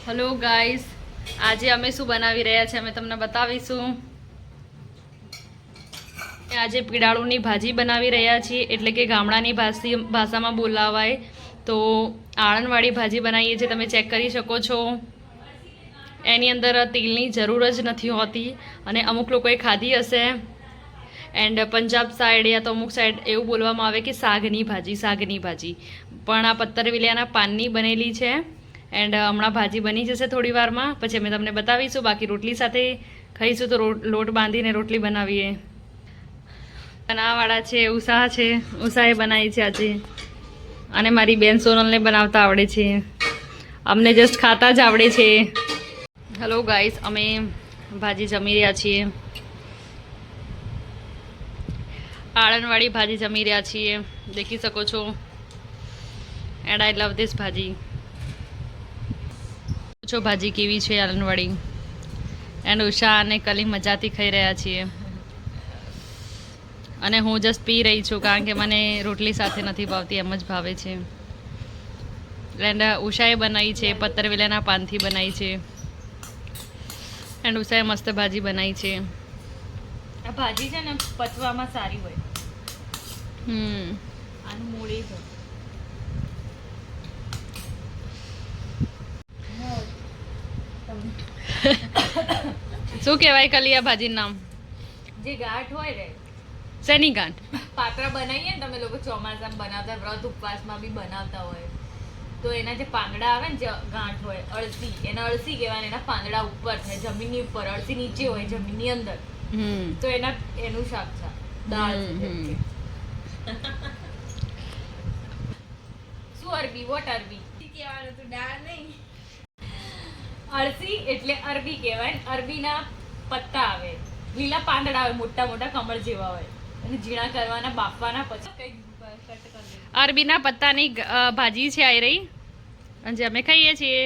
Hello guys, आज અમે શું બનાવી રહ્યા છે અમે તમને બતાવીશું। આજે પીડાળુની ભાજી બનાવી રહ્યા છીએ, એટલે કે ગામડાની ભાષામાં બોલાવાય તો આળણવાળી ભાજી બનાવીએ છીએ। તમે ચેક કરી શકો છો, એની અંદર તેલની જરૂર જ નથી હોતી અને અમુક લોકોએ ખાધી હશે। એન્ડ પંજાબ સાઈડ યા તો અમુક સાઈડ એવું બોલવામાં આવે કે શાકની ભાજી, પણ આ પત્તરવેલિયાના પાનની બનેલી છે। એન્ડ હમણાં ભાજી બની જશે થોડી વારમાં, પછી અમે તમને બતાવીશું। બાકી રોટલી સાથે ખાઈશું તો લોટ બાંધીને રોટલી બનાવીએ। બનાવવાળા છે ઉષાએ બનાવી છે આજે, અને મારી બેન સોનલને બનાવતા આવડે છે, અમને જસ્ટ ખાતા જ આવડે છે। હેલો ગાઈસ, અમે ભાજી જમી રહ્યા છીએ, આળણવાળી ભાજી જમી રહ્યા છીએ, દેખી શકો છો। એન્ડ આઈ લવ ધીસ ભાજી। છો ભાજી કેવી છે આળણવાળી। એન્ડ ઉષા અને કલી મજાથી ખાઈ રહ્યા છીએ, અને હું જસ્ટ પી રહી છું, કારણ કે મને રોટલી સાથે નથી ભાવતી, એમ જ ભાવે છે। એન્ડ ઉષાએ બનાવી છે, પત્તરવેલાના પાનથી બનાવી છે। એન્ડ ઉષાએ મસ્ત ભાજી બનાવી છે। આ ભાજી છે ને પચવામાં સારી હોય। આનું મૂળી છે। શું કહેવાય કલી આ ભાજીનું નામ? જે ગાંઠ હોય ને, શેની ગાંઠ? પાતરા બનાવીએ ને તમે લોકો ચોમાસામાં બનાવતા, વ્રત ઉપવાસમાં બી બનાવતા હોય, તો એના જે પાંદડા આવે ને, જે ગાંઠ હોય અળસી, એના અળસી કહેવાય। એના પાંદડા ઉપર થાય જમીનની ઉપર, અળસી નીચે હોય જમીનની અંદર, તો એનું શાક છે, દાળ છે। શું અરબી? વોટ અરબી કહેવાનું તું? દાળ નહીં, અળસી એટલે અરબી કહેવાય। અરબીના પત્તા આવે, લીલા પાંદડા આવે, મોટા મોટા કમળ જેવા હોય, અને ઝીણા કરવાના, બાફવાના, પછી કટ કરી અરબીના પત્તાની ભાજી છે આ રહી, અને જે અમે ખાઈએ છીએ।